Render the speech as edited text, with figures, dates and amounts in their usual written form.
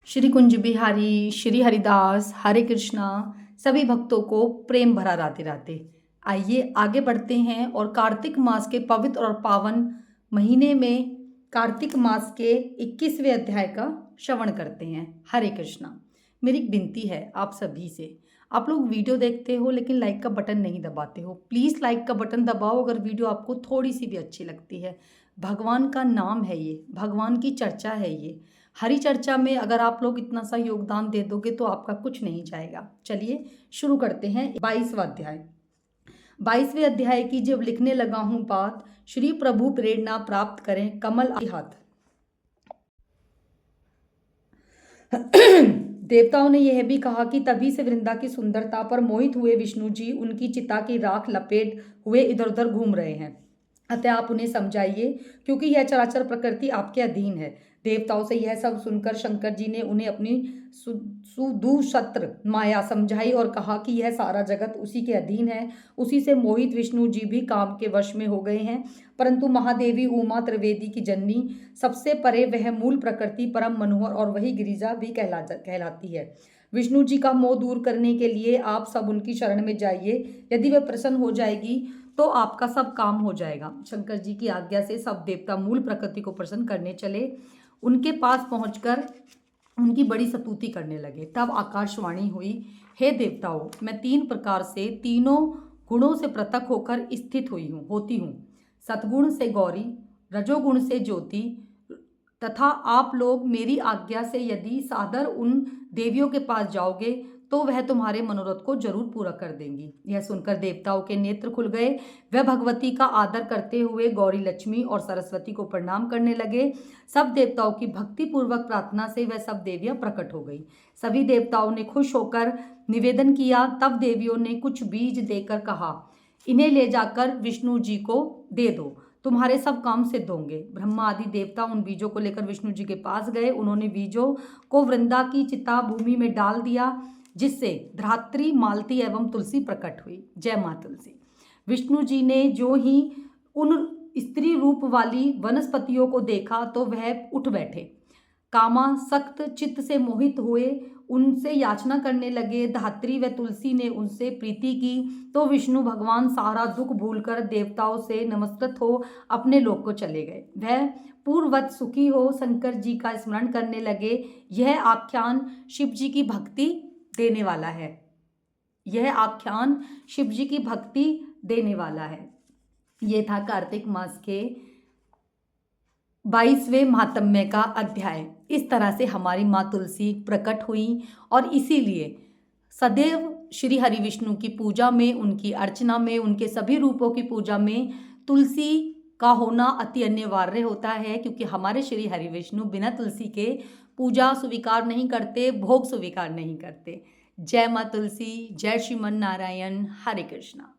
श्री कुंज बिहारी, श्री हरिदास, हरे कृष्णा, सभी भक्तों को प्रेम भरा राधे राधे। आइए आगे बढ़ते हैं और कार्तिक मास के पवित्र और पावन महीने में कार्तिक मास के 21वें अध्याय का श्रवण करते हैं। हरे कृष्णा। मेरी एक विनती है आप सभी से, आप लोग वीडियो देखते हो लेकिन लाइक का बटन नहीं दबाते हो। प्लीज़ लाइक का बटन दबाओ अगर वीडियो आपको थोड़ी सी भी अच्छी लगती है। भगवान का नाम है ये, भगवान की चर्चा है ये। हरी चर्चा में अगर आप लोग इतना सा योगदान दे दोगे तो आपका कुछ नहीं जाएगा। चलिए शुरू करते हैं 22वां अध्याय। 22वें अध्याय की जब लिखने लगा हूं बात, श्री प्रभु प्रेरणा प्राप्त करें कमल हाथ। देवताओं ने यह भी कहा कि तभी से वृंदा की सुंदरता पर मोहित हुए विष्णु जी उनकी चिता की राख लपेट हुए इधर उधर घूम रहे हैं। अतः आप उन्हें समझाइए क्योंकि यह चराचर प्रकृति आपके अधीन है। देवताओं से यह सब सुनकर शंकर जी ने उन्हें अपनी सुदूषत्र माया समझाई और कहा कि यह सारा जगत उसी के अधीन है। उसी से मोहित विष्णु जी भी काम के वश में हो गए हैं। परंतु महादेवी उमा त्रिवेदी की जननी सबसे परे वह मूल प्रकृति परम मनोहर और वही गिरिजा भी कहलाती है। विष्णु जी का मोह दूर करने के लिए आप सब उनकी शरण में जाइए। यदि वह प्रसन्न हो जाएगी तो आपका सब काम हो जाएगा। शंकर जी की आज्ञा से सब देवता मूल प्रकृति को प्रसन्न करने चले। उनके पास पहुंचकर उनकी बड़ी स्तुति करने लगे। तब आकाशवाणी हुई, हे देवताओं, मैं 3 प्रकार से तीनों गुणों से पृथक होकर स्थित होती हूँ। सतगुण से गौरी, रजोगुण से ज्योति तथा आप लोग मेरी आज्ञा से यदि सादर उन देवियों के पास जाओगे तो वह तुम्हारे मनोरथ को जरूर पूरा कर देंगी। यह सुनकर देवताओं के नेत्र खुल गए। वह भगवती का आदर करते हुए गौरी, लक्ष्मी और सरस्वती को प्रणाम करने लगे। सब देवताओं की भक्ति पूर्वक प्रार्थना से वह सब देवियां प्रकट हो गई। सभी देवताओं ने खुश होकर निवेदन किया। तब देवियों ने कुछ बीज देकर कहा, इन्हें ले जाकर विष्णु जी को दे दो, तुम्हारे सब काम सिद्ध होंगे। ब्रह्मा आदि देवता उन बीजों को लेकर विष्णु जी के पास गए। उन्होंने बीजों को वृंदा की चिता भूमि में डाल दिया, जिससे धात्री, मालती एवं तुलसी प्रकट हुई। जय मां तुलसी। विष्णु जी ने जो ही उन स्त्री रूप वाली वनस्पतियों को देखा तो वह उठ बैठे। कामासक्त चित्त से मोहित हुए उनसे याचना करने लगे। धात्री व तुलसी ने उनसे प्रीति की तो विष्णु भगवान सारा दुख भूलकर देवताओं से नमस्कृत हो अपने लोक को चले गए। वह पूर्ववत सुखी हो शंकर जी का स्मरण करने लगे। यह आख्यान शिव जी की भक्ति देने वाला है। यह आख्यान शिव जी की भक्ति देने वाला है। यह था कार्तिक मास के 22वें महात्म्य का अध्याय। इस तरह से हमारी माँ तुलसी प्रकट हुई और इसीलिए सदैव श्री हरि विष्णु की पूजा में, उनकी अर्चना में, उनके सभी रूपों की पूजा में तुलसी का होना अति अनिवार्य होता है, क्योंकि हमारे श्री हरि विष्णु बिना तुलसी के पूजा स्वीकार नहीं करते, भोग स्वीकार नहीं करते। जय माँ तुलसी, जय श्रीमन नारायण, हरे कृष्णा।